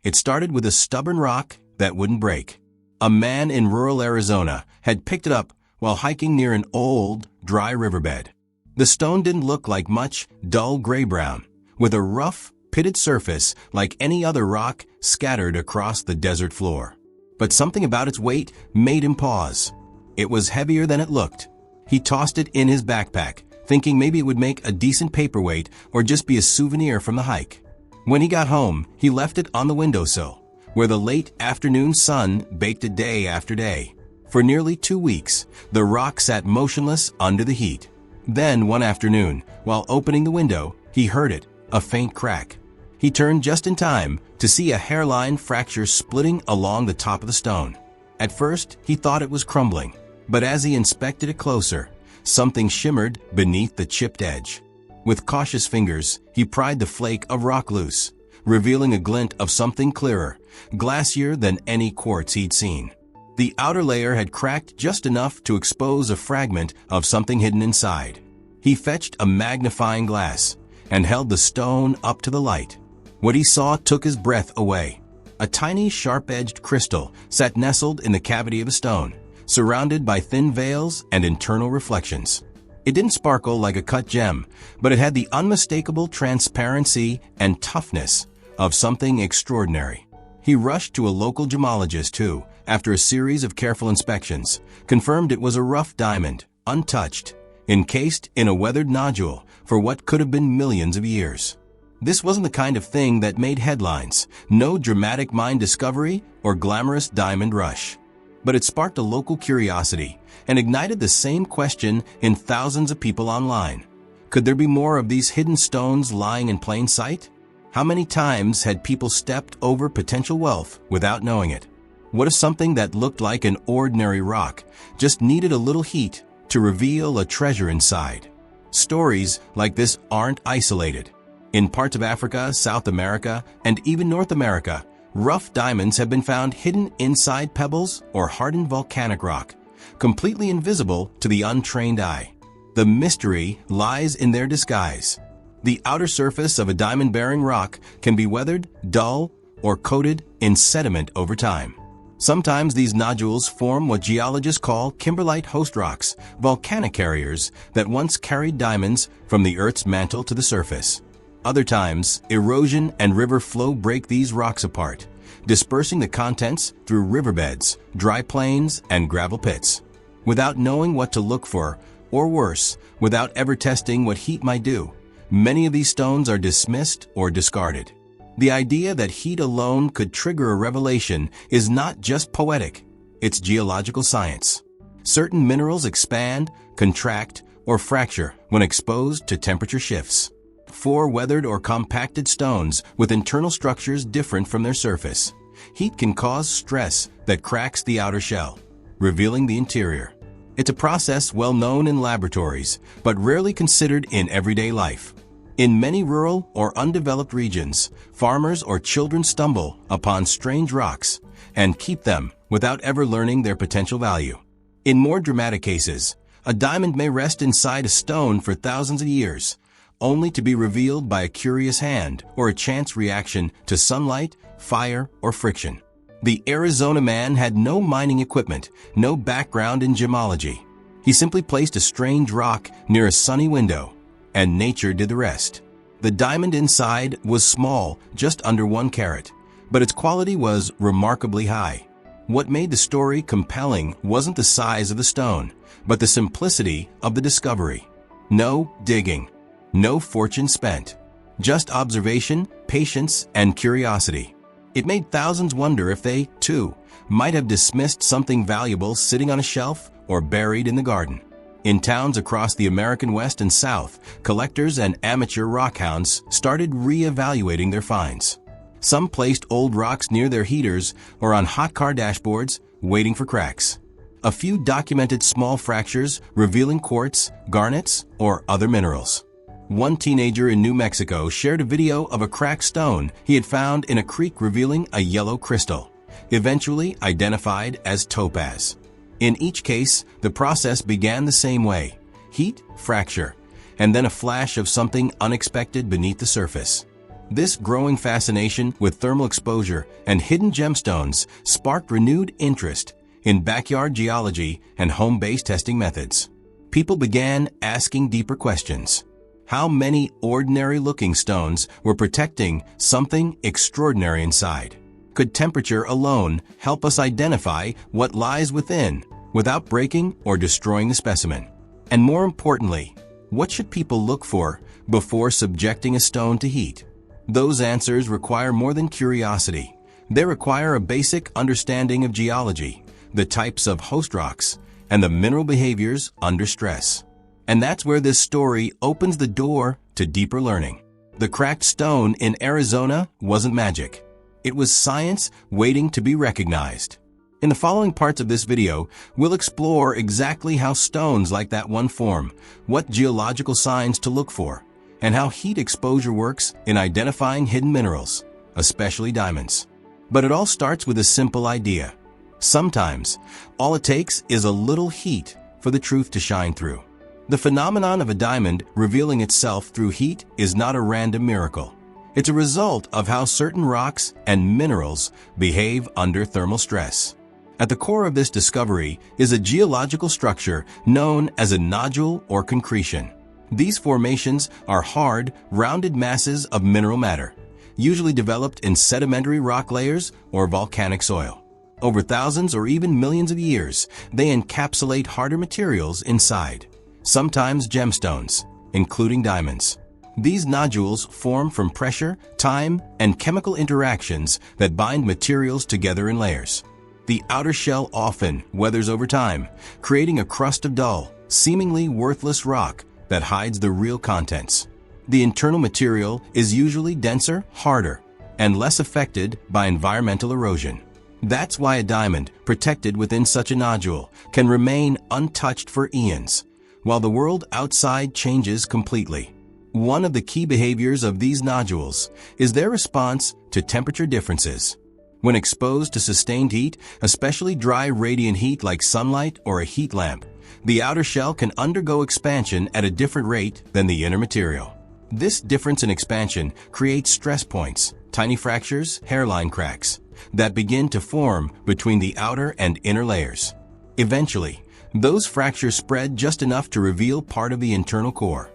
It started with a stubborn rock that wouldn't break. A man in rural Arizona had picked it up while hiking near an old, dry riverbed. The stone didn't look like much, dull gray-brown, with a rough, pitted surface like any other rock scattered across the desert floor. But something about its weight made him pause. It was heavier than it looked. He tossed it in his backpack, thinking maybe it would make a decent paperweight or just be a souvenir from the hike. When he got home, he left it on the windowsill, where the late afternoon sun baked it day after day. For nearly 2 weeks, the rock sat motionless under the heat. Then, one afternoon, while opening the window, he heard it, a faint crack. He turned just in time to see a hairline fracture splitting along the top of the stone. At first, he thought it was crumbling, but as he inspected it closer, something shimmered beneath the chipped edge. With cautious fingers, he pried the flake of rock loose, revealing a glint of something clearer, glassier than any quartz he'd seen. The outer layer had cracked just enough to expose a fragment of something hidden inside. He fetched a magnifying glass and held the stone up to the light. What he saw took his breath away. A tiny, sharp-edged crystal sat nestled in the cavity of a stone, surrounded by thin veils and internal reflections. It didn't sparkle like a cut gem, but it had the unmistakable transparency and toughness of something extraordinary. He rushed to a local gemologist who, after a series of careful inspections, confirmed it was a rough diamond, untouched, encased in a weathered nodule for what could have been millions of years. This wasn't the kind of thing that made headlines, no dramatic mine discovery or glamorous diamond rush. But it sparked a local curiosity and ignited the same question in thousands of people online. Could there be more of these hidden stones lying in plain sight? How many times had people stepped over potential wealth without knowing it? What if something that looked like an ordinary rock just needed a little heat to reveal a treasure inside? Stories like this aren't isolated. In parts of Africa, South America, and even North America, rough diamonds have been found hidden inside pebbles or hardened volcanic rock, completely invisible to the untrained eye. The mystery lies in their disguise. The outer surface of a diamond-bearing rock can be weathered, dull, or coated in sediment over time. Sometimes these nodules form what geologists call kimberlite host rocks, volcanic carriers that once carried diamonds from the Earth's mantle to the surface. Other times, erosion and river flow break these rocks apart, dispersing the contents through riverbeds, dry plains, and gravel pits. Without knowing what to look for, or worse, without ever testing what heat might do, many of these stones are dismissed or discarded. The idea that heat alone could trigger a revelation is not just poetic, it's geological science. Certain minerals expand, contract, or fracture when exposed to temperature shifts. For weathered or compacted stones with internal structures different from their surface, heat can cause stress that cracks the outer shell, revealing the interior. It's a process well known in laboratories, but rarely considered in everyday life. In many rural or undeveloped regions, farmers or children stumble upon strange rocks and keep them without ever learning their potential value. In more dramatic cases, a diamond may rest inside a stone for thousands of years, only to be revealed by a curious hand or a chance reaction to sunlight, fire, or friction. The Arizona man had no mining equipment, no background in gemology. He simply placed a strange rock near a sunny window, and nature did the rest. The diamond inside was small, just under 1 carat, but its quality was remarkably high. What made the story compelling wasn't the size of the stone, but the simplicity of the discovery. No digging. No fortune spent. Just observation, patience, and curiosity. It made thousands wonder if they, too, might have dismissed something valuable sitting on a shelf or buried in the garden. In towns across the American West and South, collectors and amateur rockhounds started re-evaluating their finds. Some placed old rocks near their heaters or on hot car dashboards, waiting for cracks. A few documented small fractures revealing quartz, garnets, or other minerals. One teenager in New Mexico shared a video of a cracked stone he had found in a creek revealing a yellow crystal, eventually identified as topaz. In each case, the process began the same way: heat, fracture, and then a flash of something unexpected beneath the surface. This growing fascination with thermal exposure and hidden gemstones sparked renewed interest in backyard geology and home-based testing methods. People began asking deeper questions. How many ordinary-looking stones were protecting something extraordinary inside? Could temperature alone help us identify what lies within without breaking or destroying the specimen? And more importantly, what should people look for before subjecting a stone to heat? Those answers require more than curiosity. They require a basic understanding of geology, the types of host rocks, and the mineral behaviors under stress. And that's where this story opens the door to deeper learning. The cracked stone in Arizona wasn't magic. It was science waiting to be recognized. In the following parts of this video, we'll explore exactly how stones like that one form, what geological signs to look for, and how heat exposure works in identifying hidden minerals, especially diamonds. But it all starts with a simple idea. Sometimes, all it takes is a little heat for the truth to shine through. The phenomenon of a diamond revealing itself through heat is not a random miracle. It's a result of how certain rocks and minerals behave under thermal stress. At the core of this discovery is a geological structure known as a nodule or concretion. These formations are hard, rounded masses of mineral matter, usually developed in sedimentary rock layers or volcanic soil. Over thousands or even millions of years, they encapsulate harder materials inside, sometimes gemstones, including diamonds. These nodules form from pressure, time, and chemical interactions that bind materials together in layers. The outer shell often weathers over time, creating a crust of dull, seemingly worthless rock that hides the real contents. The internal material is usually denser, harder, and less affected by environmental erosion. That's why a diamond protected within such a nodule can remain untouched for eons, while the world outside changes completely. One of the key behaviors of these nodules is their response to temperature differences. When exposed to sustained heat, especially dry radiant heat like sunlight or a heat lamp, the outer shell can undergo expansion at a different rate than the inner material. This difference in expansion creates stress points, tiny fractures, hairline cracks, that begin to form between the outer and inner layers. Eventually, those fractures spread just enough to reveal part of the internal core.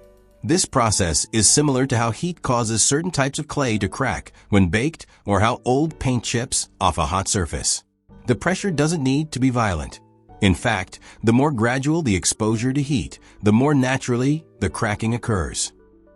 This process is similar to how heat causes certain types of clay to crack when baked or how old paint chips off a hot surface. The pressure doesn't need to be violent. In fact, the more gradual the exposure to heat, the more naturally the cracking occurs.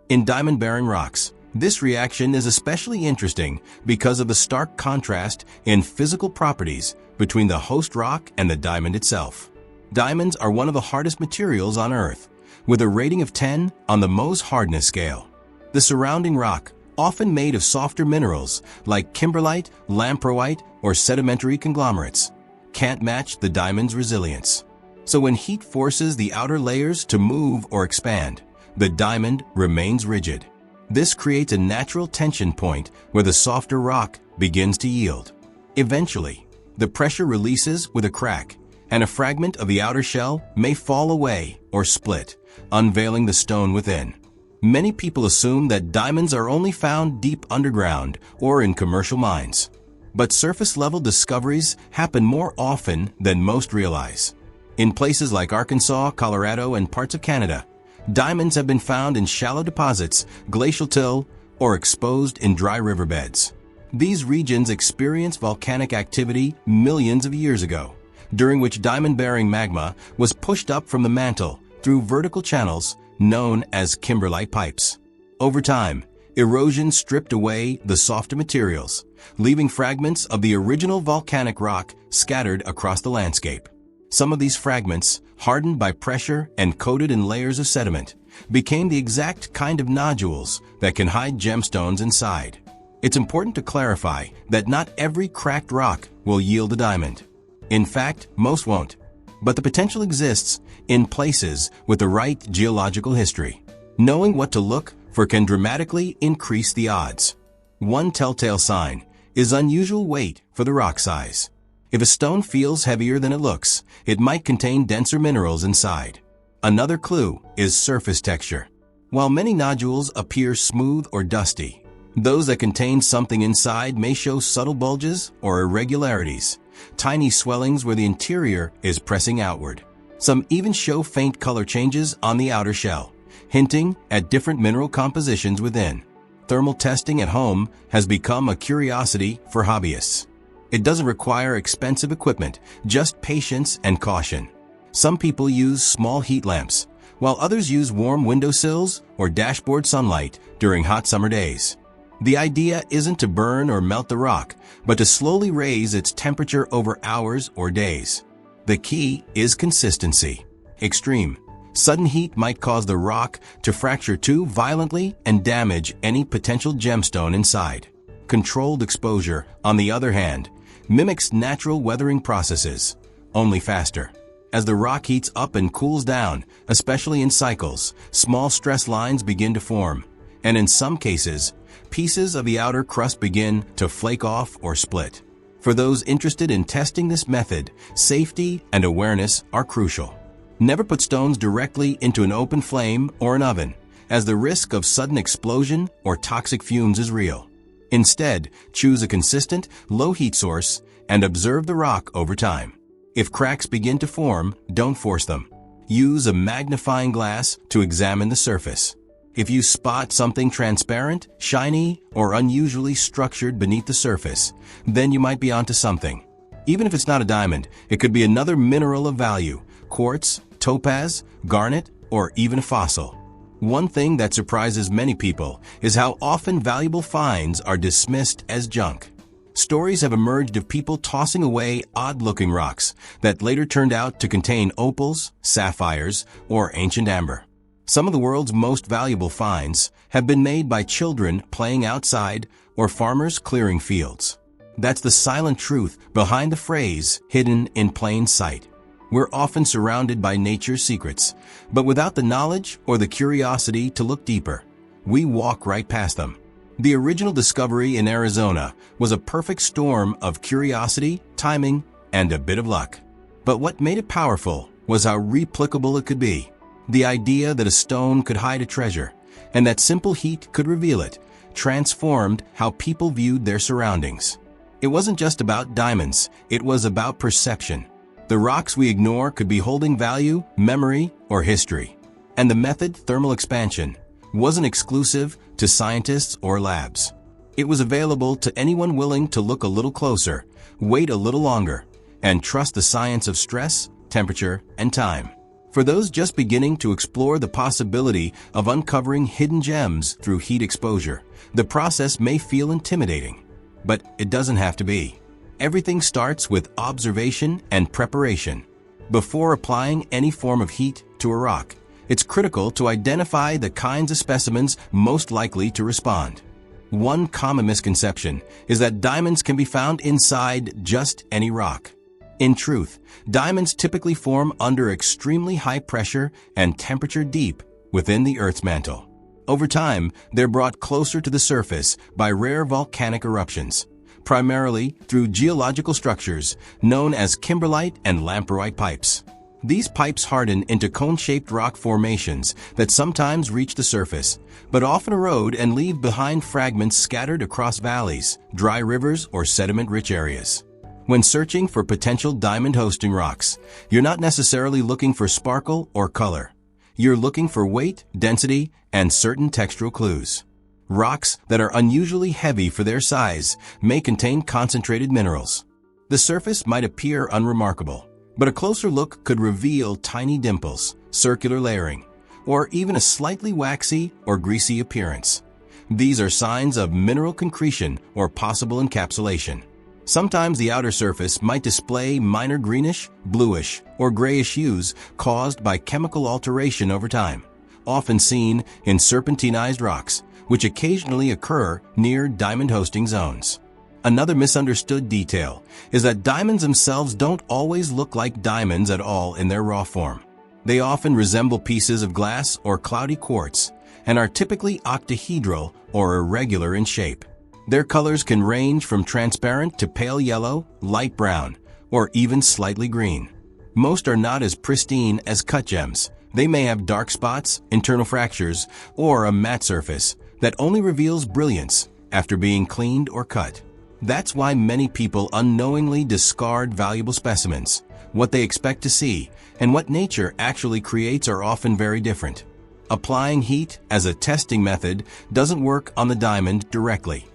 In diamond-bearing rocks, this reaction is especially interesting because of the stark contrast in physical properties between the host rock and the diamond itself. Diamonds are one of the hardest materials on Earth, with a rating of 10 on the Mohs hardness scale. The surrounding rock, often made of softer minerals like kimberlite, lamproite, or sedimentary conglomerates, can't match the diamond's resilience. So when heat forces the outer layers to move or expand, the diamond remains rigid. This creates a natural tension point where the softer rock begins to yield. Eventually, the pressure releases with a crack, and a fragment of the outer shell may fall away or split, unveiling the stone within. Many people assume that diamonds are only found deep underground or in commercial mines. But surface-level discoveries happen more often than most realize. In places like Arkansas, Colorado, and parts of Canada, diamonds have been found in shallow deposits, glacial till, or exposed in dry riverbeds. These regions experienced volcanic activity millions of years ago, during which diamond-bearing magma was pushed up from the mantle through vertical channels known as kimberlite pipes. Over time, erosion stripped away the softer materials, leaving fragments of the original volcanic rock scattered across the landscape. Some of these fragments, hardened by pressure and coated in layers of sediment, became the exact kind of nodules that can hide gemstones inside. It's important to clarify that not every cracked rock will yield a diamond. In fact, most won't. But the potential exists in places with the right geological history. Knowing what to look for can dramatically increase the odds. One telltale sign is unusual weight for the rock size. If a stone feels heavier than it looks, it might contain denser minerals inside. Another clue is surface texture. While many nodules appear smooth or dusty, Those that contain something inside may show subtle bulges or irregularities, tiny swellings where the interior is pressing outward. Some even show faint color changes on the outer shell, hinting at different mineral compositions within. Thermal testing at home has become a curiosity for hobbyists. It doesn't require expensive equipment, just patience and caution. Some people use small heat lamps, while others use warm windowsills or dashboard sunlight during hot summer days. The idea isn't to burn or melt the rock, but to slowly raise its temperature over hours or days. The key is consistency. Extreme, sudden heat might cause the rock to fracture too violently and damage any potential gemstone inside. Controlled exposure, on the other hand, mimics natural weathering processes, only faster. As the rock heats up and cools down, especially in cycles, small stress lines begin to form, and in some cases, pieces of the outer crust begin to flake off or split. For those interested in testing this method, safety and awareness are crucial. Never put stones directly into an open flame or an oven, as the risk of sudden explosion or toxic fumes is real. Instead, choose a consistent, low heat source and observe the rock over time. If cracks begin to form, don't force them. Use a magnifying glass to examine the surface. If you spot something transparent, shiny, or unusually structured beneath the surface, then you might be onto something. Even if it's not a diamond, it could be another mineral of value: quartz, topaz, garnet, or even a fossil. One thing that surprises many people is how often valuable finds are dismissed as junk. Stories have emerged of people tossing away odd-looking rocks that later turned out to contain opals, sapphires, or ancient amber. Some of the world's most valuable finds have been made by children playing outside or farmers clearing fields. That's the silent truth behind the phrase, hidden in plain sight. We're often surrounded by nature's secrets, but without the knowledge or the curiosity to look deeper, we walk right past them. The original discovery in Arizona was a perfect storm of curiosity, timing, and a bit of luck. But what made it powerful was how replicable it could be. The idea that a stone could hide a treasure, and that simple heat could reveal it, transformed how people viewed their surroundings. It wasn't just about diamonds, it was about perception. The rocks we ignore could be holding value, memory, or history. And the method, thermal expansion, wasn't exclusive to scientists or labs. It was available to anyone willing to look a little closer, wait a little longer, and trust the science of stress, temperature, and time. For those just beginning to explore the possibility of uncovering hidden gems through heat exposure, the process may feel intimidating, but it doesn't have to be. Everything starts with observation and preparation. Before applying any form of heat to a rock, it's critical to identify the kinds of specimens most likely to respond. One common misconception is that diamonds can be found inside just any rock. In truth, diamonds typically form under extremely high pressure and temperature deep within the Earth's mantle. Over time, they're brought closer to the surface by rare volcanic eruptions, primarily through geological structures known as kimberlite and lamproite pipes. These pipes harden into cone-shaped rock formations that sometimes reach the surface, but often erode and leave behind fragments scattered across valleys, dry rivers, or sediment-rich areas. When searching for potential diamond-hosting rocks, you're not necessarily looking for sparkle or color. You're looking for weight, density, and certain textural clues. Rocks that are unusually heavy for their size may contain concentrated minerals. The surface might appear unremarkable, but a closer look could reveal tiny dimples, circular layering, or even a slightly waxy or greasy appearance. These are signs of mineral concretion or possible encapsulation. Sometimes the outer surface might display minor greenish, bluish, or grayish hues caused by chemical alteration over time, often seen in serpentinized rocks, which occasionally occur near diamond-hosting zones. Another misunderstood detail is that diamonds themselves don't always look like diamonds at all in their raw form. They often resemble pieces of glass or cloudy quartz and are typically octahedral or irregular in shape. Their colors can range from transparent to pale yellow, light brown, or even slightly green. Most are not as pristine as cut gems. They may have dark spots, internal fractures, or a matte surface that only reveals brilliance after being cleaned or cut. That's why many people unknowingly discard valuable specimens. What they expect to see and what nature actually creates are often very different. Applying heat as a testing method doesn't work on the diamond directly.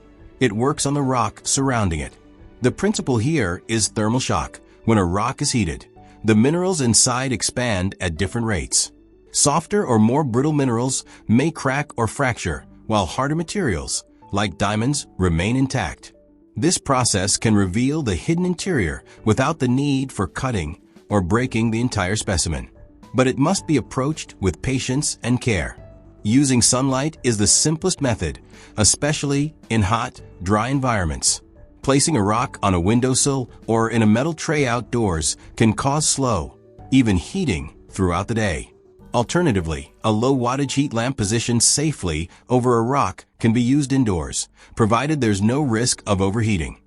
It works on the rock surrounding it. The principle here is thermal shock. When a rock is heated, the minerals inside expand at different rates. Softer or more brittle minerals may crack or fracture, while harder materials, like diamonds, remain intact. This process can reveal the hidden interior without the need for cutting or breaking the entire specimen. But it must be approached with patience and care. Using sunlight is the simplest method, especially in hot, dry environments. Placing a rock on a windowsill or in a metal tray outdoors can cause slow, even heating throughout the day. Alternatively, a low-wattage heat lamp positioned safely over a rock can be used indoors, provided there's no risk of overheating.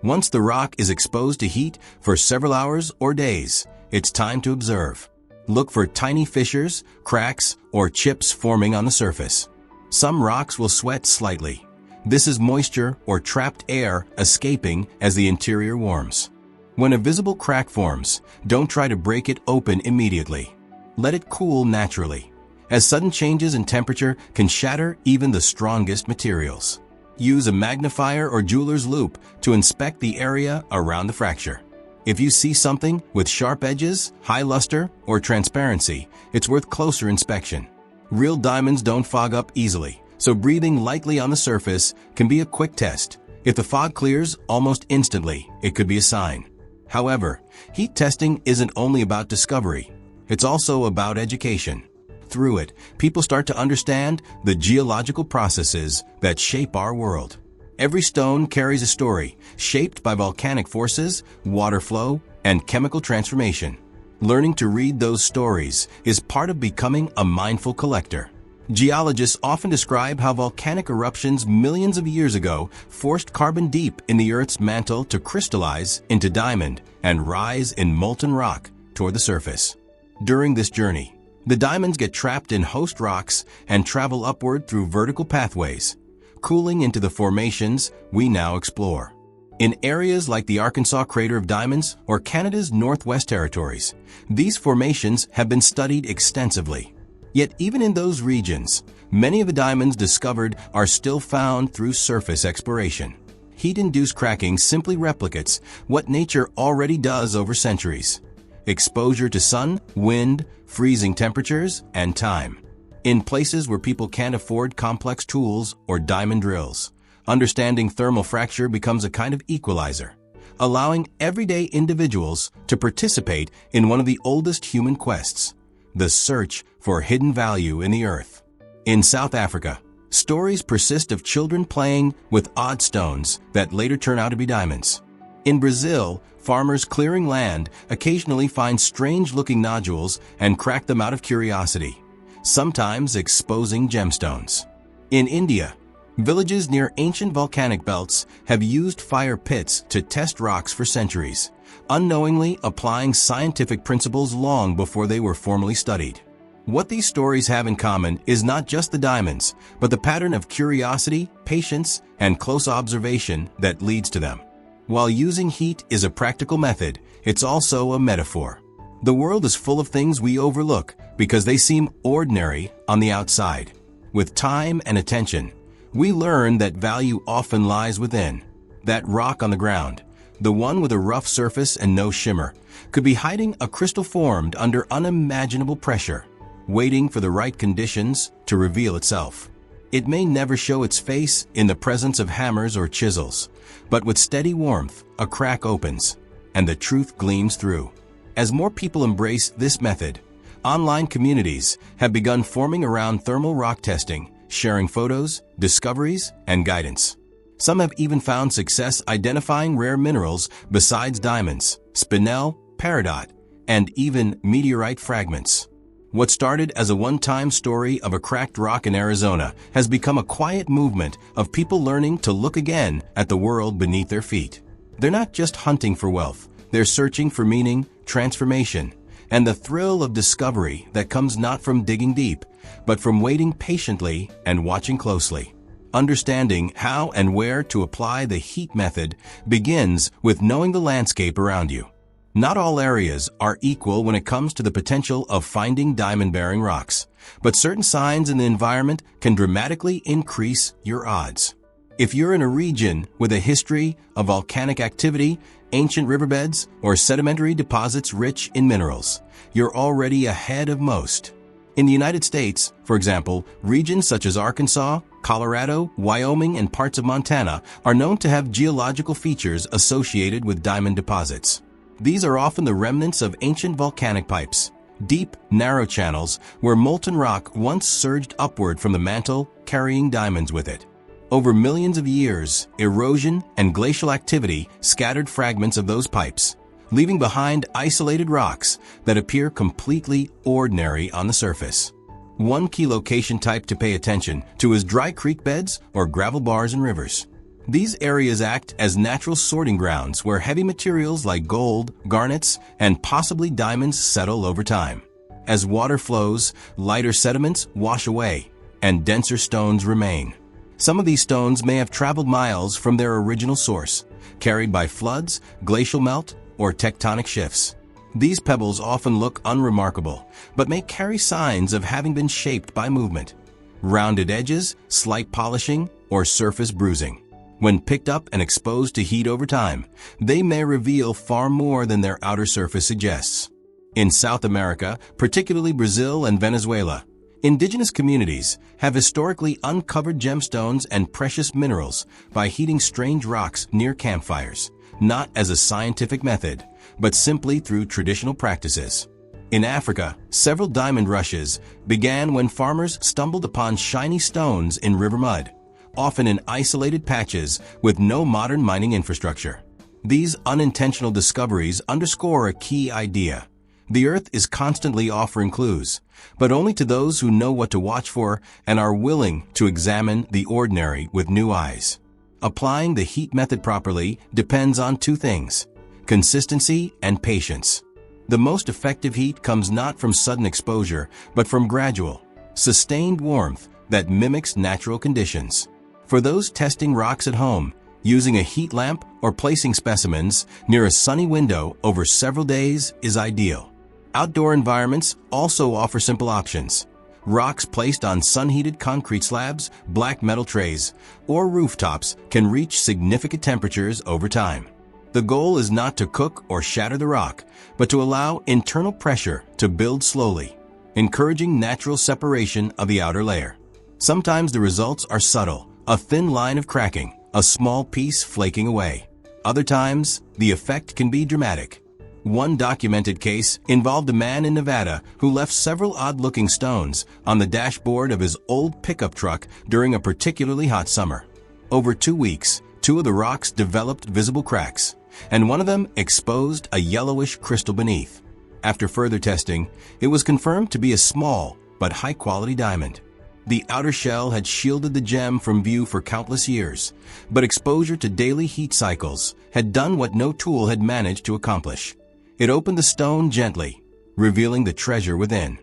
Once the rock is exposed to heat for several hours or days, it's time to observe. Look for tiny fissures, cracks, or chips forming on the surface. Some rocks will sweat slightly. This is moisture or trapped air escaping as the interior warms. When a visible crack forms, don't try to break it open immediately. Let it cool naturally, as sudden changes in temperature can shatter even the strongest materials. Use a magnifier or jeweler's loupe to inspect the area around the fracture. If you see something with sharp edges, high luster, or transparency, it's worth closer inspection. Real diamonds don't fog up easily, so breathing lightly on the surface can be a quick test. If the fog clears almost instantly, it could be a sign. However, heat testing isn't only about discovery. It's also about education. Through it, people start to understand the geological processes that shape our world. Every stone carries a story, shaped by volcanic forces, water flow, and chemical transformation. Learning to read those stories is part of becoming a mindful collector. Geologists often describe how volcanic eruptions millions of years ago forced carbon deep in the Earth's mantle to crystallize into diamond and rise in molten rock toward the surface. During this journey, the diamonds get trapped in host rocks and travel upward through vertical pathways, cooling into the formations we now explore. In areas like the Arkansas Crater of Diamonds or Canada's Northwest Territories, these formations have been studied extensively. Yet even in those regions, many of the diamonds discovered are still found through surface exploration. Heat-induced cracking simply replicates what nature already does over centuries. Exposure to sun, wind, freezing temperatures, and time. In places where people can't afford complex tools or diamond drills, understanding thermal fracture becomes a kind of equalizer, allowing everyday individuals to participate in one of the oldest human quests, the search for hidden value in the earth. In South Africa, stories persist of children playing with odd stones that later turn out to be diamonds. In Brazil, farmers clearing land occasionally find strange-looking nodules and crack them out of curiosity, sometimes exposing gemstones. In India, villages near ancient volcanic belts have used fire pits to test rocks for centuries, unknowingly applying scientific principles long before they were formally studied. What these stories have in common is not just the diamonds, but the pattern of curiosity, patience, and close observation that leads to them. While using heat is a practical method, it's also a metaphor. The world is full of things we overlook because they seem ordinary on the outside. With time and attention, we learn that value often lies within. That rock on the ground, the one with a rough surface and no shimmer, could be hiding a crystal formed under unimaginable pressure, waiting for the right conditions to reveal itself. It may never show its face in the presence of hammers or chisels, but with steady warmth, a crack opens, and the truth gleams through. As more people embrace this method, online communities have begun forming around thermal rock testing, sharing photos, discoveries, and guidance. Some have even found success identifying rare minerals besides diamonds, spinel, peridot, and even meteorite fragments. What started as a one-time story of a cracked rock in Arizona has become a quiet movement of people learning to look again at the world beneath their feet. They're not just hunting for wealth, they're searching for meaning, transformation, and the thrill of discovery that comes not from digging deep, but from waiting patiently and watching closely. Understanding how and where to apply the heat method begins with knowing the landscape around you. Not all areas are equal when it comes to the potential of finding diamond-bearing rocks, but certain signs in the environment can dramatically increase your odds. If you're in a region with a history of volcanic activity, ancient riverbeds, or sedimentary deposits rich in minerals, you're already ahead of most. In the United States, for example, regions such as Arkansas, Colorado, Wyoming, and parts of Montana are known to have geological features associated with diamond deposits. These are often the remnants of ancient volcanic pipes, deep, narrow channels where molten rock once surged upward from the mantle, carrying diamonds with it. Over millions of years, erosion and glacial activity scattered fragments of those pipes, leaving behind isolated rocks that appear completely ordinary on the surface. One key location type to pay attention to is dry creek beds or gravel bars and rivers. These areas act as natural sorting grounds where heavy materials like gold, garnets, and possibly diamonds settle over time. As water flows, lighter sediments wash away, and denser stones remain. Some of these stones may have traveled miles from their original source, carried by floods, glacial melt, or tectonic shifts. These pebbles often look unremarkable, but may carry signs of having been shaped by movement. Rounded edges, slight polishing, or surface bruising. When picked up and exposed to heat over time, they may reveal far more than their outer surface suggests. In South America, particularly Brazil and Venezuela, indigenous communities have historically uncovered gemstones and precious minerals by heating strange rocks near campfires, not as a scientific method, but simply through traditional practices. In Africa, several diamond rushes began when farmers stumbled upon shiny stones in river mud, often in isolated patches with no modern mining infrastructure. These unintentional discoveries underscore a key idea. The Earth is constantly offering clues, but only to those who know what to watch for and are willing to examine the ordinary with new eyes. Applying the heat method properly depends on two things: consistency and patience. The most effective heat comes not from sudden exposure, but from gradual, sustained warmth that mimics natural conditions. For those testing rocks at home, using a heat lamp or placing specimens near a sunny window over several days is ideal. Outdoor environments also offer simple options. Rocks placed on sun-heated concrete slabs, black metal trays, or rooftops can reach significant temperatures over time. The goal is not to cook or shatter the rock, but to allow internal pressure to build slowly, encouraging natural separation of the outer layer. Sometimes the results are subtle, a thin line of cracking, a small piece flaking away. Other times, the effect can be dramatic. One documented case involved a man in Nevada who left several odd-looking stones on the dashboard of his old pickup truck during a particularly hot summer. Over 2 weeks, 2 of the rocks developed visible cracks, and one of them exposed a yellowish crystal beneath. After further testing, it was confirmed to be a small but high-quality diamond. The outer shell had shielded the gem from view for countless years, but exposure to daily heat cycles had done what no tool had managed to accomplish. It opened the stone gently, revealing the treasure within.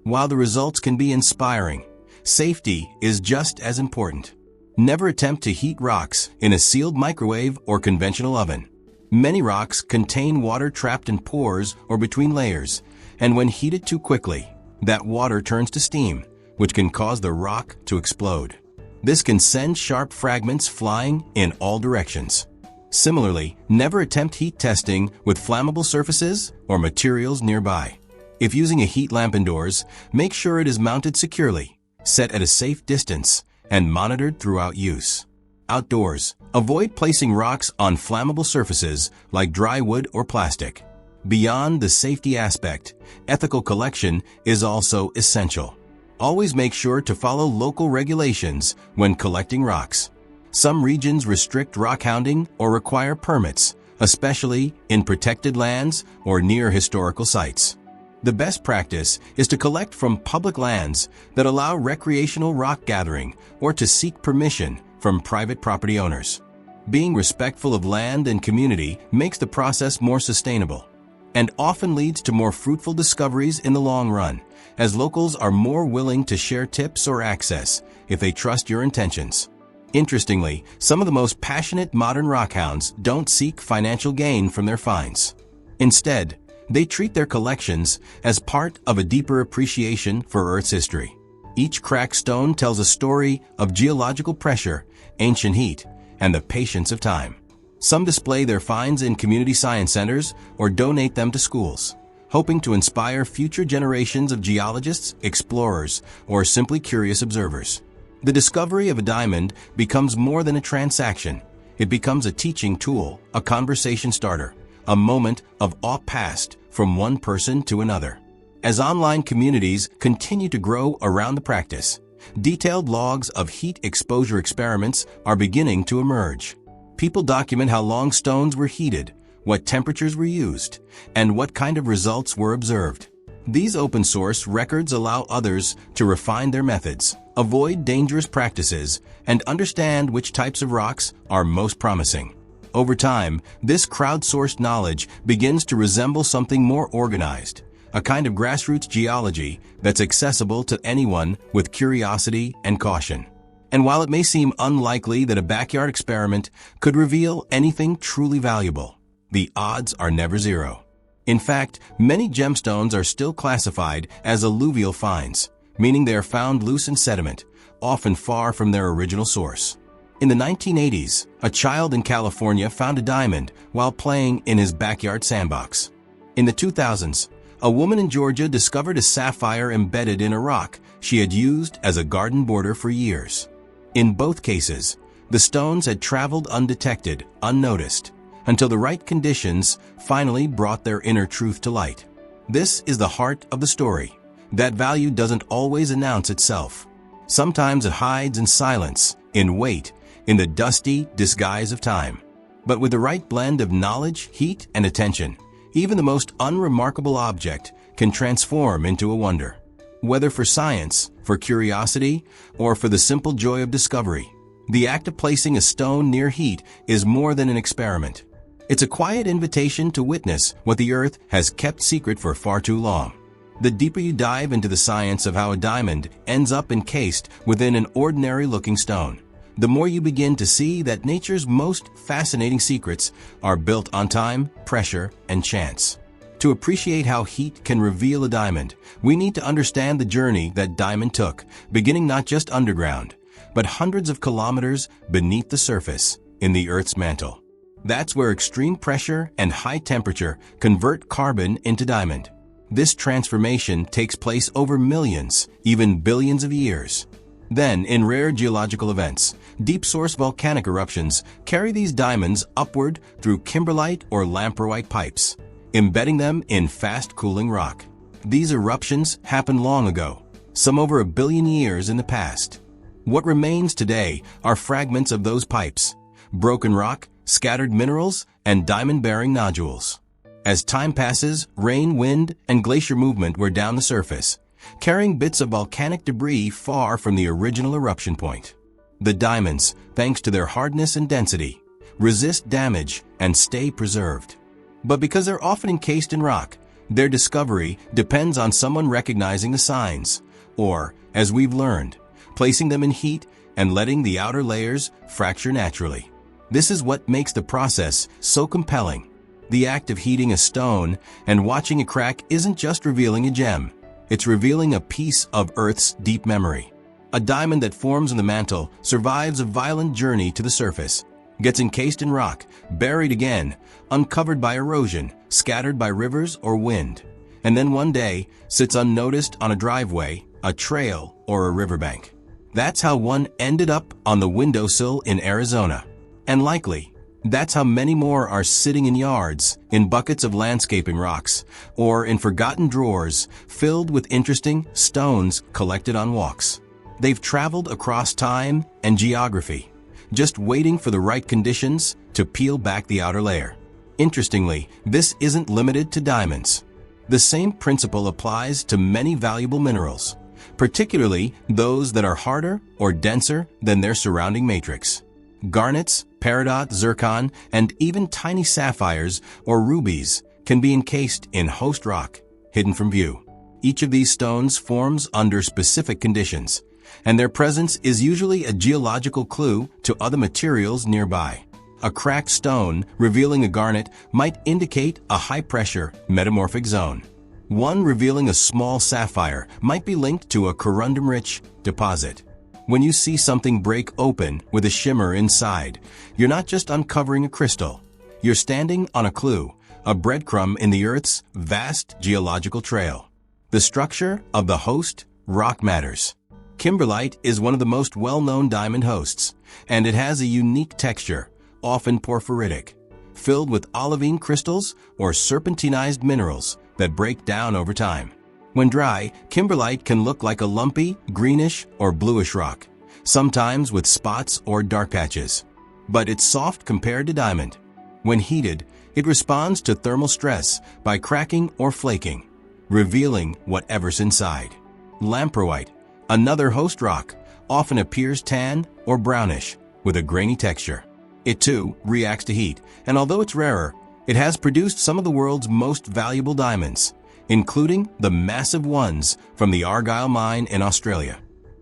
While the results can be inspiring, safety is just as important. Never attempt to heat rocks in a sealed microwave or conventional oven. Many rocks contain water trapped in pores or between layers, and when heated too quickly, that water turns to steam, which can cause the rock to explode. This can send sharp fragments flying in all directions. Similarly, never attempt heat testing with flammable surfaces or materials nearby. If using a heat lamp indoors, make sure it is mounted securely, set at a safe distance, and monitored throughout use. Outdoors, avoid placing rocks on flammable surfaces like dry wood or plastic. Beyond the safety aspect, ethical collection is also essential. Always make sure to follow local regulations when collecting rocks. Some regions restrict rockhounding or require permits, especially in protected lands or near historical sites. The best practice is to collect from public lands that allow recreational rock gathering or to seek permission from private property owners. Being respectful of land and community makes the process more sustainable and often leads to more fruitful discoveries in the long run, as locals are more willing to share tips or access if they trust your intentions. Interestingly, some of the most passionate modern rockhounds don't seek financial gain from their finds. Instead, they treat their collections as part of a deeper appreciation for Earth's history. Each cracked stone tells a story of geological pressure, ancient heat, and the patience of time. Some display their finds in community science centers or donate them to schools, hoping to inspire future generations of geologists, explorers, or simply curious observers. The discovery of a diamond becomes more than a transaction. It becomes a teaching tool, a conversation starter, a moment of awe passed from one person to another. As online communities continue to grow around the practice, detailed logs of heat exposure experiments are beginning to emerge. People document how long stones were heated, what temperatures were used, and what kind of results were observed. These open-source records allow others to refine their methods, avoid dangerous practices, and understand which types of rocks are most promising. Over time, this crowdsourced knowledge begins to resemble something more organized, a kind of grassroots geology that's accessible to anyone with curiosity and caution. And while it may seem unlikely that a backyard experiment could reveal anything truly valuable, the odds are never zero. In fact, many gemstones are still classified as alluvial finds, meaning they are found loose in sediment, often far from their original source. In the 1980s, a child in California found a diamond while playing in his backyard sandbox. In the 2000s, a woman in Georgia discovered a sapphire embedded in a rock she had used as a garden border for years. In both cases, the stones had traveled undetected, unnoticed, until the right conditions finally brought their inner truth to light. This is the heart of the story. That value doesn't always announce itself. Sometimes it hides in silence, in wait, in the dusty disguise of time. But with the right blend of knowledge, heat, and attention, even the most unremarkable object can transform into a wonder. Whether for science, for curiosity, or for the simple joy of discovery, the act of placing a stone near heat is more than an experiment. It's a quiet invitation to witness what the Earth has kept secret for far too long. The deeper you dive into the science of how a diamond ends up encased within an ordinary-looking stone, the more you begin to see that nature's most fascinating secrets are built on time, pressure, and chance. To appreciate how heat can reveal a diamond, we need to understand the journey that diamond took, beginning not just underground, but hundreds of kilometers beneath the surface, in the Earth's mantle. That's where extreme pressure and high temperature convert carbon into diamond. This transformation takes place over millions, even billions of years. Then, in rare geological events, deep-source volcanic eruptions carry these diamonds upward through kimberlite or lamproite pipes, embedding them in fast-cooling rock. These eruptions happened long ago, some over 1 billion years in the past. What remains today are fragments of those pipes, broken rock, scattered minerals, and diamond-bearing nodules. As time passes, rain, wind, and glacier movement wear down the surface, carrying bits of volcanic debris far from the original eruption point. The diamonds, thanks to their hardness and density, resist damage and stay preserved. But because they're often encased in rock, their discovery depends on someone recognizing the signs, or, as we've learned, placing them in heat and letting the outer layers fracture naturally. This is what makes the process so compelling. The act of heating a stone and watching it crack isn't just revealing a gem. It's revealing a piece of Earth's deep memory. A diamond that forms in the mantle survives a violent journey to the surface, gets encased in rock, buried again, uncovered by erosion, scattered by rivers or wind, and then one day sits unnoticed on a driveway, a trail, or a riverbank. That's how one ended up on the windowsill in Arizona. And likely, that's how many more are sitting in yards, in buckets of landscaping rocks, or in forgotten drawers filled with interesting stones collected on walks. They've traveled across time and geography, just waiting for the right conditions to peel back the outer layer. Interestingly, this isn't limited to diamonds. The same principle applies to many valuable minerals, particularly those that are harder or denser than their surrounding matrix. Garnets, peridot, zircon, and even tiny sapphires or rubies can be encased in host rock, hidden from view. Each of these stones forms under specific conditions, and their presence is usually a geological clue to other materials nearby. A cracked stone revealing a garnet might indicate a high-pressure metamorphic zone. One revealing a small sapphire might be linked to a corundum-rich deposit. When you see something break open with a shimmer inside, you're not just uncovering a crystal. You're standing on a clue, a breadcrumb in the Earth's vast geological trail. The structure of the host rock matters. Kimberlite is one of the most well-known diamond hosts, and it has a unique texture, often porphyritic, filled with olivine crystals or serpentinized minerals that break down over time. When dry, kimberlite can look like a lumpy, greenish, or bluish rock, sometimes with spots or dark patches. But it's soft compared to diamond. When heated, it responds to thermal stress by cracking or flaking, revealing whatever's inside. Lamproite, another host rock, often appears tan or brownish with a grainy texture. It too reacts to heat, and although it's rarer, it has produced some of the world's most valuable diamonds, including the massive ones from the Argyle mine in Australia.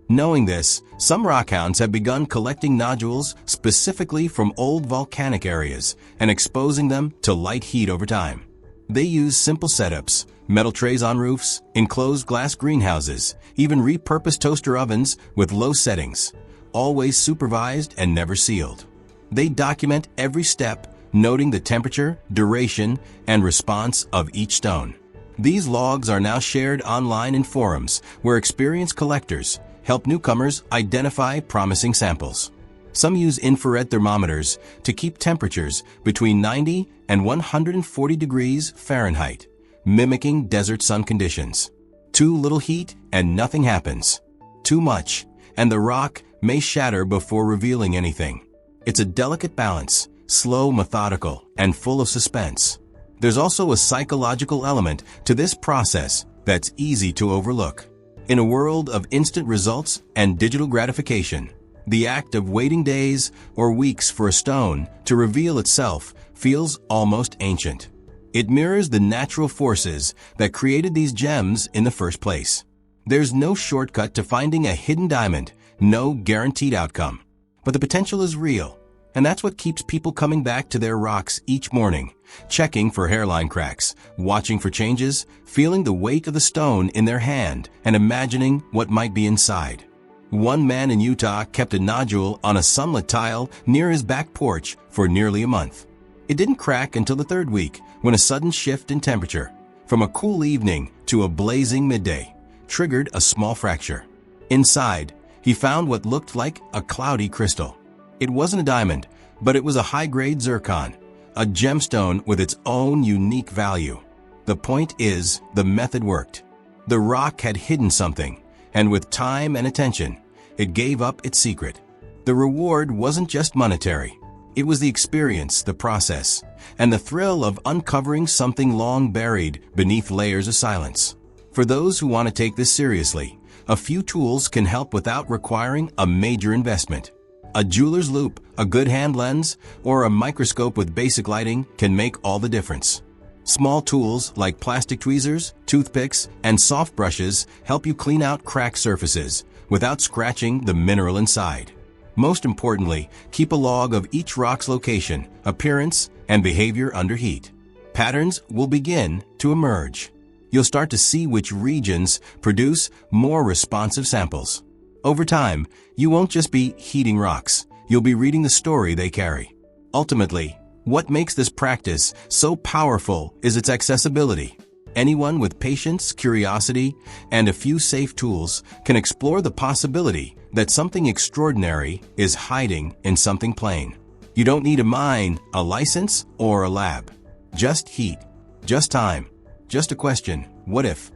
Knowing this, some rockhounds have begun collecting nodules specifically from old volcanic areas and exposing them to light heat over time. They use simple setups, metal trays on roofs, enclosed glass greenhouses, even repurposed toaster ovens with low settings, always supervised and never sealed. They document every step, noting the temperature, duration, and response of each stone. These logs are now shared online in forums where experienced collectors help newcomers identify promising samples. Some use infrared thermometers to keep temperatures between 90 and 140 degrees Fahrenheit, mimicking desert sun conditions. Too little heat and nothing happens. Too much, and the rock may shatter before revealing anything. It's a delicate balance, slow, methodical, and full of suspense. There's also a psychological element to this process that's easy to overlook. In a world of instant results and digital gratification, the act of waiting days or weeks for a stone to reveal itself feels almost ancient. It mirrors the natural forces that created these gems in the first place. There's no shortcut to finding a hidden diamond, no guaranteed outcome. But the potential is real, and that's what keeps people coming back to their rocks each morning, checking for hairline cracks, watching for changes, feeling the weight of the stone in their hand, and imagining what might be inside. One man in Utah kept a nodule on a sunlit tile near his back porch for nearly a month. It didn't crack until the third week, when a sudden shift in temperature, from a cool evening to a blazing midday, triggered a small fracture. Inside, he found what looked like a cloudy crystal. It wasn't a diamond, but it was a high-grade zircon, a gemstone with its own unique value. The point is, the method worked. The rock had hidden something, and with time and attention, it gave up its secret. The reward wasn't just monetary. It was the experience, the process, and the thrill of uncovering something long buried beneath layers of silence. For those who want to take this seriously, a few tools can help without requiring a major investment. A jeweler's loupe, a good hand lens, or a microscope with basic lighting can make all the difference. Small tools like plastic tweezers, toothpicks, and soft brushes help you clean out cracked surfaces without scratching the mineral inside. Most importantly, keep a log of each rock's location, appearance, and behavior under heat. Patterns will begin to emerge. You'll start to see which regions produce more responsive samples. Over time, you won't just be heating rocks, you'll be reading the story they carry. Ultimately, what makes this practice so powerful is its accessibility. Anyone with patience, curiosity, and a few safe tools can explore the possibility that something extraordinary is hiding in something plain. You don't need a mine, a license, or a lab. Just heat, just time, just a question, what if?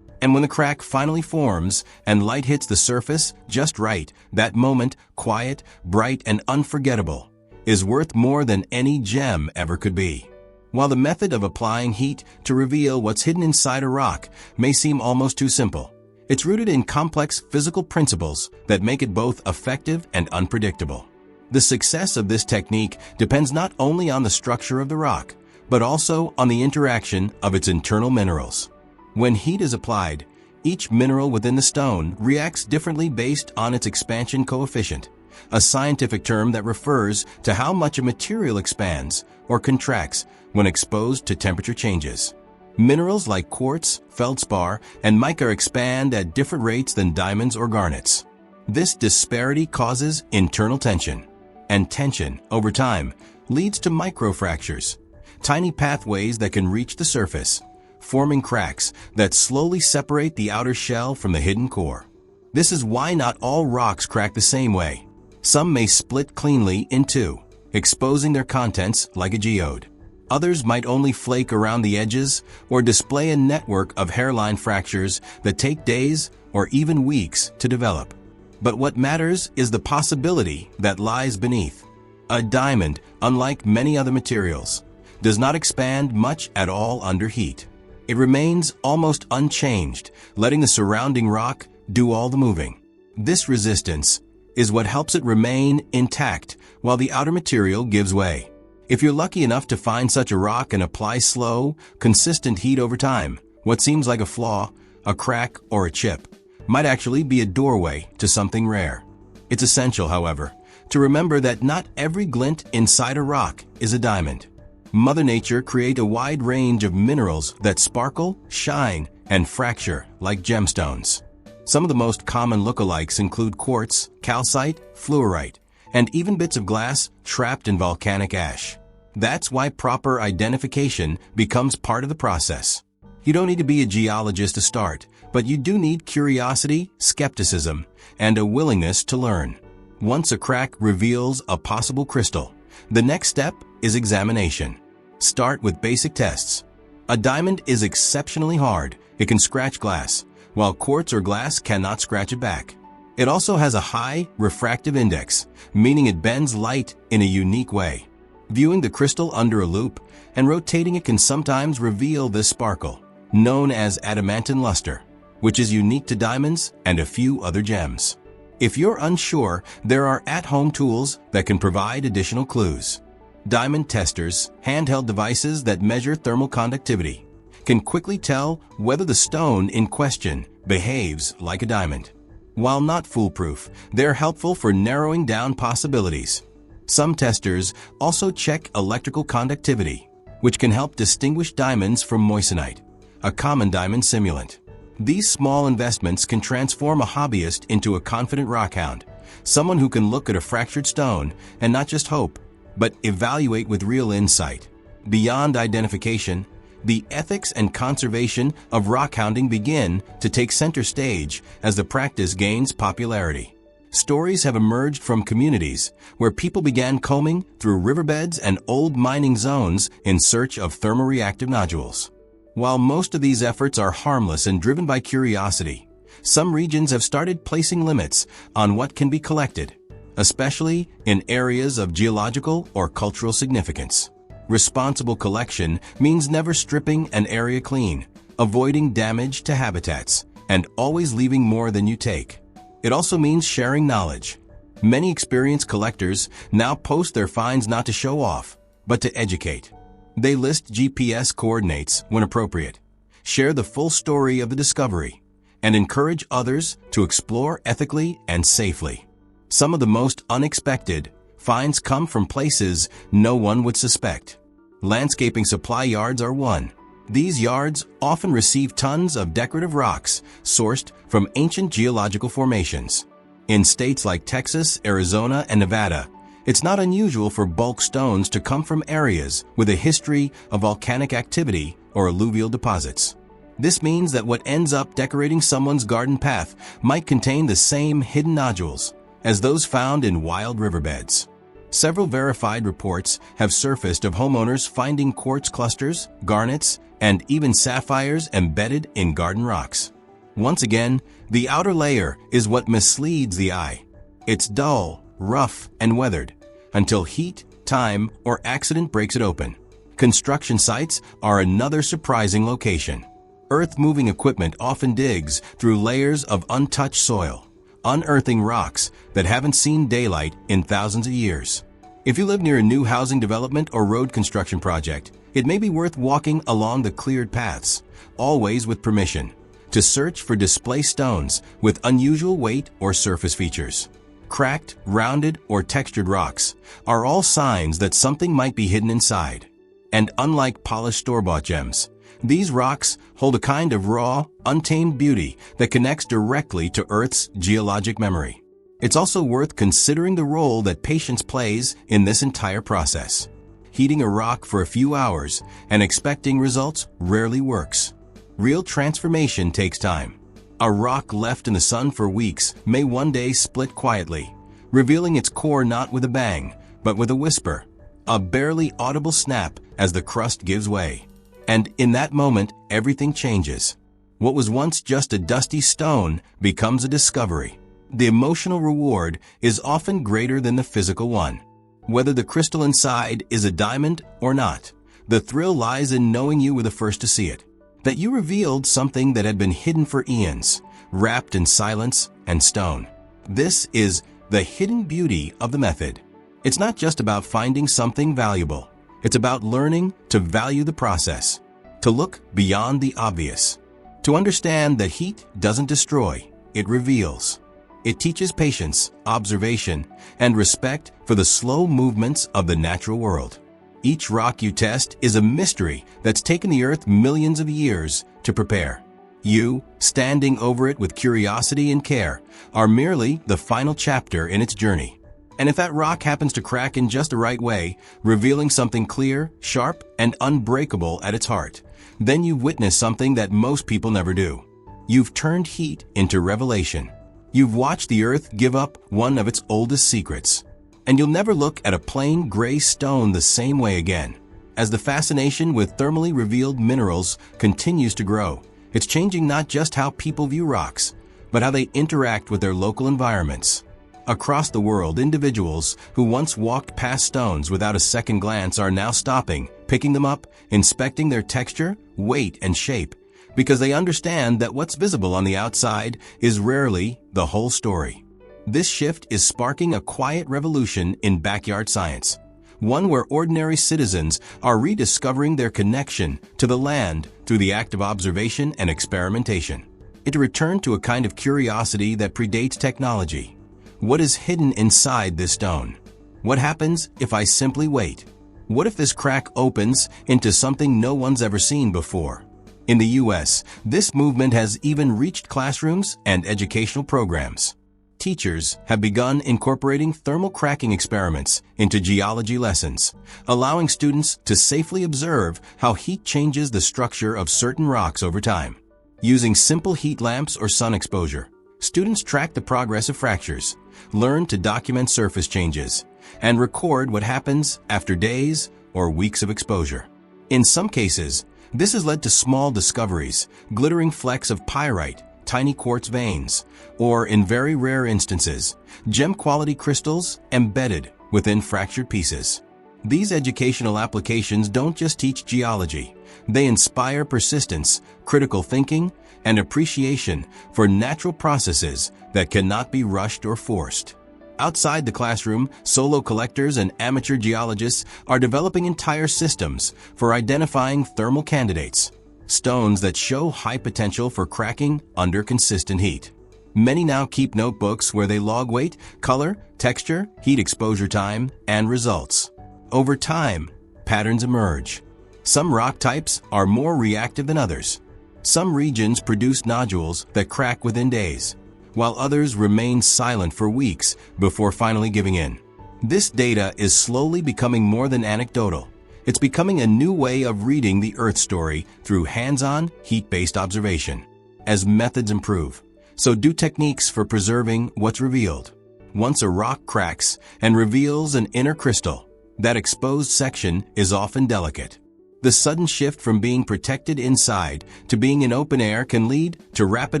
And when the crack finally forms and light hits the surface just right, that moment, quiet, bright, and unforgettable, is worth more than any gem ever could be. While the method of applying heat to reveal what's hidden inside a rock may seem almost too simple, it's rooted in complex physical principles that make it both effective and unpredictable. The success of this technique depends not only on the structure of the rock, but also on the interaction of its internal minerals. When heat is applied, Each mineral within the stone reacts differently based on its expansion coefficient, a scientific term that refers to how much a material expands or contracts when exposed to temperature changes. Minerals like quartz, feldspar, and mica expand at different rates than diamonds or garnets. This disparity causes internal tension, and tension, over time, leads to microfractures, tiny pathways that can reach the surface, forming cracks that slowly separate the outer shell from the hidden core. This is why not all rocks crack the same way. Some may split cleanly in two, exposing their contents like a geode. Others might only flake around the edges or display a network of hairline fractures that take days or even weeks to develop. But what matters is the possibility that lies beneath. A diamond, unlike many other materials, does not expand much at all under heat. It remains almost unchanged, letting the surrounding rock do all the moving. This resistance is what helps it remain intact while the outer material gives way. If you're lucky enough to find such a rock and apply slow, consistent heat over time, what seems like a flaw, a crack, or a chip might actually be a doorway to something rare. It's essential, however, to remember that not every glint inside a rock is a diamond. Mother Nature creates a wide range of minerals that sparkle, shine, and fracture like gemstones. Some of the most common lookalikes include quartz, calcite, fluorite, and even bits of glass trapped in volcanic ash. That's why proper identification becomes part of the process. You don't need to be a geologist to start, but you do need curiosity, skepticism, and a willingness to learn. Once a crack reveals a possible crystal, the next step is examination. Start with basic tests. A diamond is exceptionally hard. It can scratch glass, while quartz or glass cannot scratch it back. It also has a high refractive index, meaning it bends light in a unique way. Viewing the crystal under a loupe and rotating it can sometimes reveal this sparkle, known as adamantine luster, which is unique to diamonds and a few other gems. If you're unsure, there are at-home tools that can provide additional clues. Diamond testers, handheld devices that measure thermal conductivity, can quickly tell whether the stone in question behaves like a diamond. While not foolproof, they're helpful for narrowing down possibilities. Some testers also check electrical conductivity, which can help distinguish diamonds from moissanite, a common diamond simulant. These small investments can transform a hobbyist into a confident rockhound, someone who can look at a fractured stone and not just hope, but evaluate with real insight. Beyond identification, the ethics and conservation of rockhounding begin to take center stage as the practice gains popularity. Stories have emerged from communities where people began combing through riverbeds and old mining zones in search of thermoreactive nodules. While most of these efforts are harmless and driven by curiosity, some regions have started placing limits on what can be collected, especially in areas of geological or cultural significance. Responsible collection means never stripping an area clean, avoiding damage to habitats, and always leaving more than you take. It also means sharing knowledge. Many experienced collectors now post their finds not to show off, but to educate. They list GPS coordinates when appropriate, share the full story of the discovery, and encourage others to explore ethically and safely. Some of the most unexpected finds come from places no one would suspect. Landscaping supply yards are one. These yards often receive tons of decorative rocks sourced from ancient geological formations. In states like Texas, Arizona, and Nevada, it's not unusual for bulk stones to come from areas with a history of volcanic activity or alluvial deposits. This means that what ends up decorating someone's garden path might contain the same hidden nodules as those found in wild riverbeds. Several verified reports have surfaced of homeowners finding quartz clusters, garnets, and even sapphires embedded in garden rocks. Once again, the outer layer is what misleads the eye. It's dull, rough, and weathered, until heat, time, or accident breaks it open. Construction sites are another surprising location. Earth-moving equipment often digs through layers of untouched soil, unearthing rocks that haven't seen daylight in thousands of years. If you live near a new housing development or road construction project, it may be worth walking along the cleared paths, always with permission. to search for displaced stones with unusual weight or surface features. Cracked, rounded, or textured rocks are all signs that something might be hidden inside. And unlike polished store-bought gems, these rocks hold a kind of raw, untamed beauty that connects directly to Earth's geologic memory. It's also worth considering the role that patience plays in this entire process. Heating a rock for a few hours and expecting results rarely works. Real transformation takes time. A rock left in the sun for weeks may one day split quietly, revealing its core not with a bang, but with a whisper, a barely audible snap as the crust gives way. And in that moment, everything changes. What was once just a dusty stone becomes a discovery. The emotional reward is often greater than the physical one. Whether the crystal inside is a diamond or not, the thrill lies in knowing you were the first to see it. That you revealed something that had been hidden for eons, wrapped in silence and stone. This is the hidden beauty of the method. It's not just about finding something valuable. It's about learning to value the process, to look beyond the obvious, to understand that heat doesn't destroy, it reveals. It teaches patience, observation, and respect for the slow movements of the natural world. Each rock you test is a mystery that's taken the Earth millions of years to prepare. You, standing over it with curiosity and care, are merely the final chapter in its journey. And if that rock happens to crack in just the right way, revealing something clear, sharp, and unbreakable at its heart, then you've witnessed something that most people never do. You've turned heat into revelation. You've watched the Earth give up one of its oldest secrets. And you'll never look at a plain gray stone the same way again. As the fascination with thermally revealed minerals continues to grow, it's changing not just how people view rocks, but how they interact with their local environments. Across the world, individuals who once walked past stones without a second glance are now stopping, picking them up, inspecting their texture, weight, and shape, because they understand that what's visible on the outside is rarely the whole story. This shift is sparking a quiet revolution in backyard science, one where ordinary citizens are rediscovering their connection to the land through the act of observation and experimentation. It returned to a kind of curiosity that predates technology. What is hidden inside this stone? What happens if I simply wait? What if this crack opens into something no one's ever seen before? In the U.S., this movement has even reached classrooms and educational programs. Teachers have begun incorporating thermal cracking experiments into geology lessons, allowing students to safely observe how heat changes the structure of certain rocks over time. Using simple heat lamps or sun exposure, students track the progress of fractures, learn to document surface changes, and record what happens after days or weeks of exposure. In some cases, this has led to small discoveries, glittering flecks of pyrite, tiny quartz veins, or in very rare instances, gem-quality crystals embedded within fractured pieces. These educational applications don't just teach geology, they inspire persistence, critical thinking, and appreciation for natural processes that cannot be rushed or forced. Outside the classroom, solo collectors and amateur geologists are developing entire systems for identifying thermal candidates, stones that show high potential for cracking under consistent heat. Many now keep notebooks where they log weight, color, texture, heat exposure time, and results. Over time, patterns emerge. Some rock types are more reactive than others. Some regions produce nodules that crack within days, while others remain silent for weeks before finally giving in. This data is slowly becoming more than anecdotal. It's becoming a new way of reading the Earth story through hands-on, heat-based observation. As methods improve, so do techniques for preserving what's revealed. Once a rock cracks and reveals an inner crystal, that exposed section is often delicate. The sudden shift from being protected inside to being in open air can lead to rapid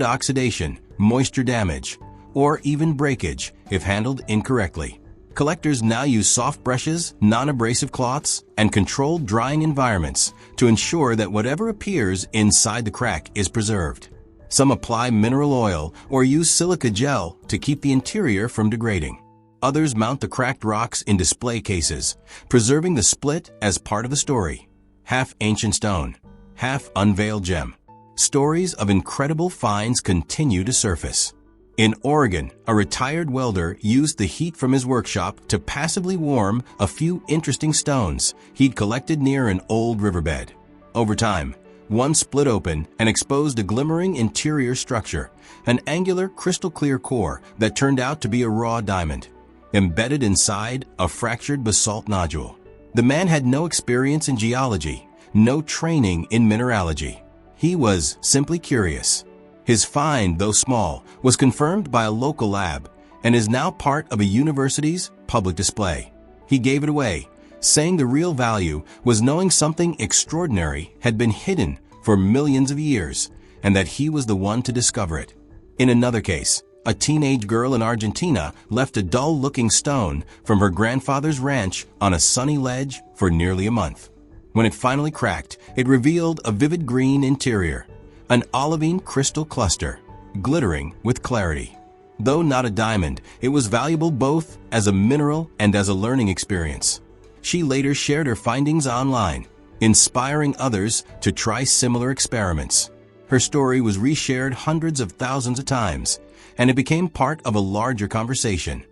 oxidation, moisture damage, or even breakage if handled incorrectly. Collectors now use soft brushes, non-abrasive cloths, and controlled drying environments to ensure that whatever appears inside the crack is preserved. Some apply mineral oil or use silica gel to keep the interior from degrading. Others mount the cracked rocks in display cases, preserving the split as part of the story. Half ancient stone, half unveiled gem. stories of incredible finds continue to surface. In Oregon, a retired welder used the heat from his workshop to passively warm a few interesting stones he'd collected near an old riverbed. Over time, one split open and exposed a glimmering interior structure, an angular, crystal-clear core that turned out to be a raw diamond, embedded inside a fractured basalt nodule. The man had no experience in geology, no training in mineralogy. He was simply curious. His find, though small, was confirmed by a local lab and is now part of a university's public display. He gave it away, saying the real value was knowing something extraordinary had been hidden for millions of years and that he was the one to discover it. In another case, a teenage girl in Argentina left a dull-looking stone from her grandfather's ranch on a sunny ledge for nearly a month. When it finally cracked, it revealed a vivid green interior, an olivine crystal cluster, glittering with clarity. Though not a diamond, it was valuable both as a mineral and as a learning experience. She later shared her findings online, inspiring others to try similar experiments. Her story was reshared hundreds of thousands of times, and it became part of a larger conversation.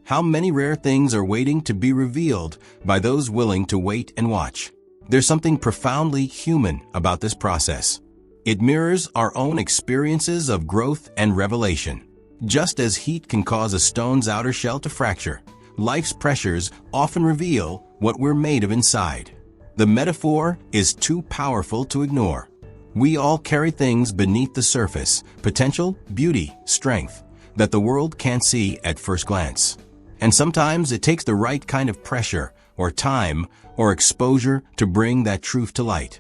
How many rare things are waiting to be revealed by those willing to wait and watch? There's something profoundly human about this process. It mirrors our own experiences of growth and revelation. Just as heat can cause a stone's outer shell to fracture, life's pressures often reveal what we're made of inside. The metaphor is too powerful to ignore. We all carry things beneath the surface, potential, beauty, strength, that the world can't see at first glance. And sometimes it takes the right kind of pressure, or time, or exposure to bring that truth to light.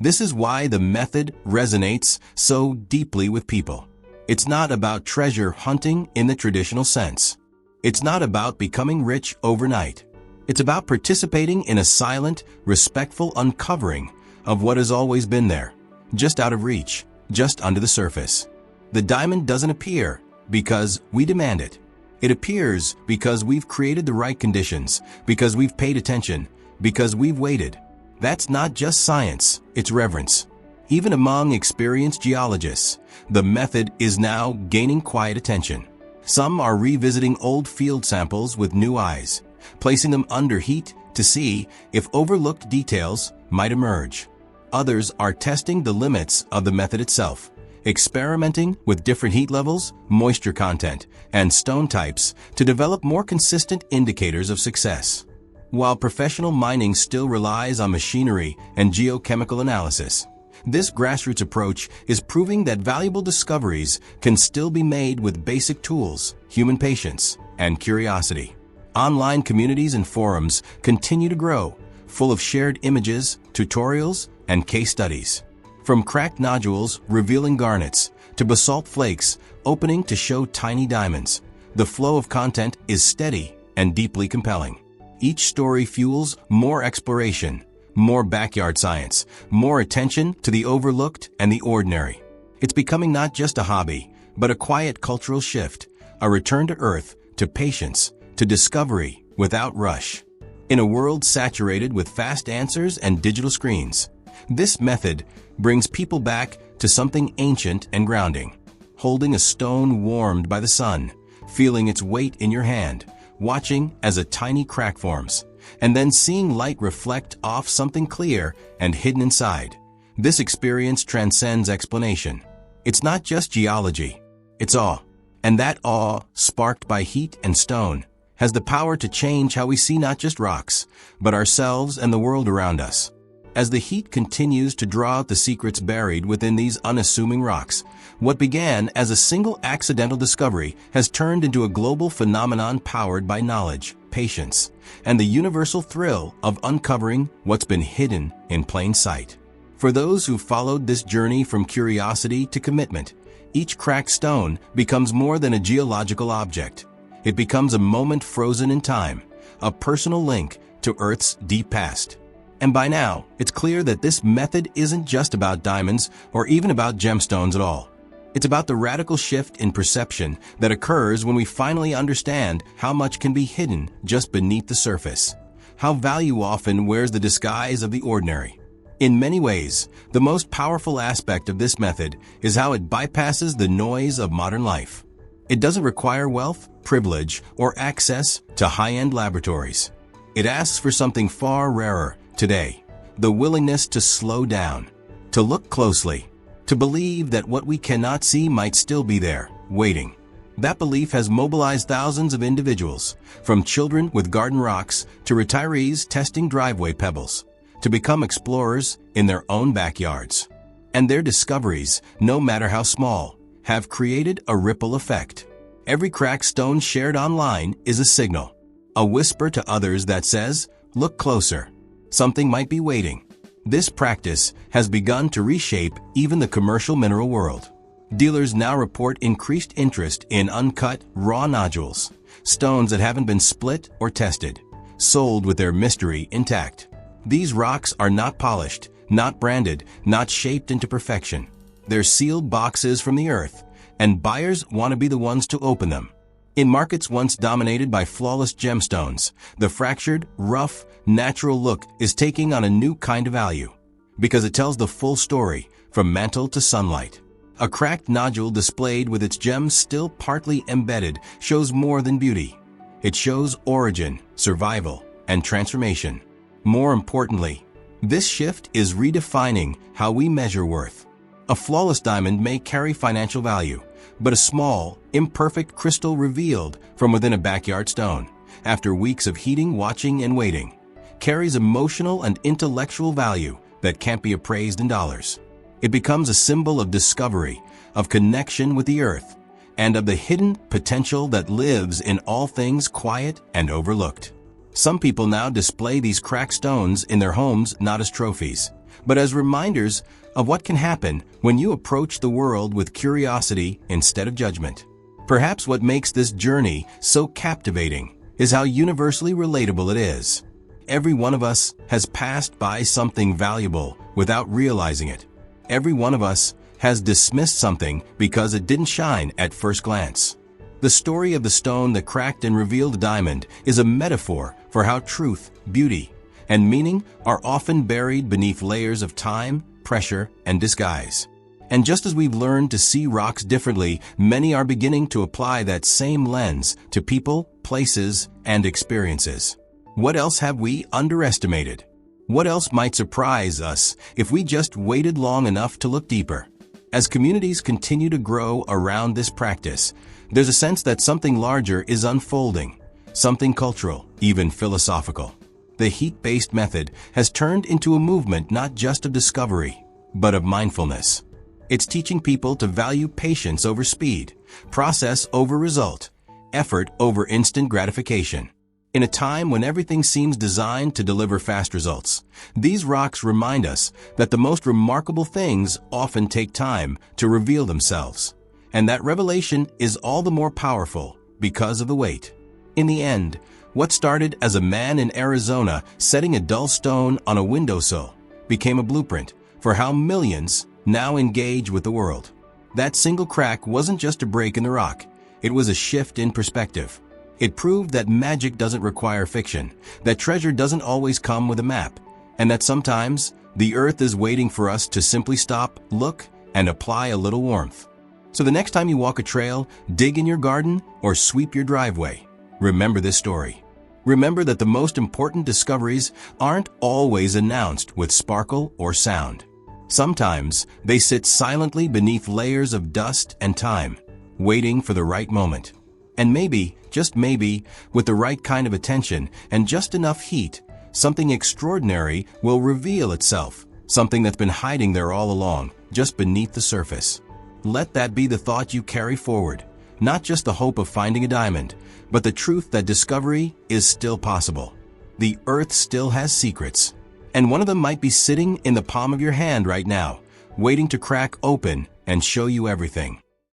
This is why the method resonates so deeply with people. It's not about treasure hunting in the traditional sense. It's not about becoming rich overnight. It's about participating in a silent, respectful uncovering of what has always been there, just out of reach, just under the surface. The diamond doesn't appear because we demand it. It appears because we've created the right conditions, because we've paid attention, because we've waited. That's not just science, it's reverence. Even among experienced geologists, the method is now gaining quiet attention. Some are revisiting old field samples with new eyes, placing them under heat to see if overlooked details might emerge. Others are testing the limits of the method itself, experimenting with different heat levels, moisture content, and stone types to develop more consistent indicators of success. While professional mining still relies on machinery and geochemical analysis, this grassroots approach is proving that valuable discoveries can still be made with basic tools, human patience, and curiosity. Online communities and forums continue to grow, full of shared images, tutorials, and case studies. From cracked nodules revealing garnets to basalt flakes opening to show tiny diamonds, the flow of content is steady and deeply compelling. Each story fuels more exploration, more backyard science, more attention to the overlooked and the ordinary. It's becoming not just a hobby, but a quiet cultural shift, a return to earth, to patience, to discovery without rush. In a world saturated with fast answers and digital screens, this method brings people back to something ancient and grounding. Holding a stone warmed by the sun, feeling its weight in your hand, watching as a tiny crack forms, and then seeing light reflect off something clear and hidden inside. This experience transcends explanation. It's not just geology, it's awe. And that awe, sparked by heat and stone, has the power to change how we see not just rocks, but ourselves and the world around us. As the heat continues to draw out the secrets buried within these unassuming rocks, what began as a single accidental discovery has turned into a global phenomenon powered by knowledge, patience, and the universal thrill of uncovering what's been hidden in plain sight. For those who followed this journey from curiosity to commitment, each cracked stone becomes more than a geological object. It becomes a moment frozen in time, a personal link to Earth's deep past. And by now, it's clear that this method isn't just about diamonds or even about gemstones at all. It's about the radical shift in perception that occurs when we finally understand how much can be hidden just beneath the surface, how value often wears the disguise of the ordinary. In many ways, the most powerful aspect of this method is how it bypasses the noise of modern life. It doesn't require wealth, privilege, or access to high-end laboratories. It asks for something far rarer today: the willingness to slow down, to look closely, to believe that what we cannot see might still be there, waiting. That belief has mobilized thousands of individuals, from children with garden rocks to retirees testing driveway pebbles, to become explorers in their own backyards. And their discoveries, no matter how small, have created a ripple effect. Every cracked stone shared online is a signal, a whisper to others that says, "Look closer. Something might be waiting." This practice has begun to reshape even the commercial mineral world. Dealers now report increased interest in uncut, raw nodules, stones that haven't been split or tested, sold with their mystery intact. These rocks are not polished, not branded, not shaped into perfection. They're sealed boxes from the earth, and buyers want to be the ones to open them. In markets once dominated by flawless gemstones, the fractured, rough, natural look is taking on a new kind of value, because it tells the full story, from mantle to sunlight. A cracked nodule displayed with its gems still partly embedded shows more than beauty. It shows origin, survival, and transformation. More importantly, this shift is redefining how we measure worth. A flawless diamond may carry financial value, but a small, imperfect crystal revealed from within a backyard stone, after weeks of heating, watching, and waiting, carries emotional and intellectual value that can't be appraised in dollars. It becomes a symbol of discovery, of connection with the earth, and of the hidden potential that lives in all things quiet and overlooked. Some people now display these cracked stones in their homes not as trophies, but as reminders of what can happen when you approach the world with curiosity instead of judgment. Perhaps what makes this journey so captivating is how universally relatable it is. Every one of us has passed by something valuable without realizing it. Every one of us has dismissed something because it didn't shine at first glance. The story of the stone that cracked and revealed a diamond is a metaphor for how truth, beauty, and meaning are often buried beneath layers of time, pressure, and disguise. And just as we've learned to see rocks differently, many are beginning to apply that same lens to people, places, and experiences. What else have we underestimated? What else might surprise us if we just waited long enough to look deeper? As communities continue to grow around this practice, there's a sense that something larger is unfolding, something cultural, even philosophical. The heat-based method has turned into a movement not just of discovery, but of mindfulness. It's teaching people to value patience over speed, process over result, effort over instant gratification. In a time when everything seems designed to deliver fast results, these rocks remind us that the most remarkable things often take time to reveal themselves, and that revelation is all the more powerful because of the wait. In the end, what started as a man in Arizona setting a dull stone on a windowsill became a blueprint for how millions now engage with the world. That single crack wasn't just a break in the rock, it was a shift in perspective. It proved that magic doesn't require fiction, that treasure doesn't always come with a map, and that sometimes the earth is waiting for us to simply stop, look, and apply a little warmth. So the next time you walk a trail, dig in your garden, or sweep your driveway, remember this story. Remember that the most important discoveries aren't always announced with sparkle or sound. Sometimes they sit silently beneath layers of dust and time, waiting for the right moment. And maybe, just maybe, with the right kind of attention and just enough heat, something extraordinary will reveal itself, something that's been hiding there all along, just beneath the surface. Let that be the thought you carry forward, not just the hope of finding a diamond, but the truth that discovery is still possible. The earth still has secrets, and one of them might be sitting in the palm of your hand right now, waiting to crack open and show you everything.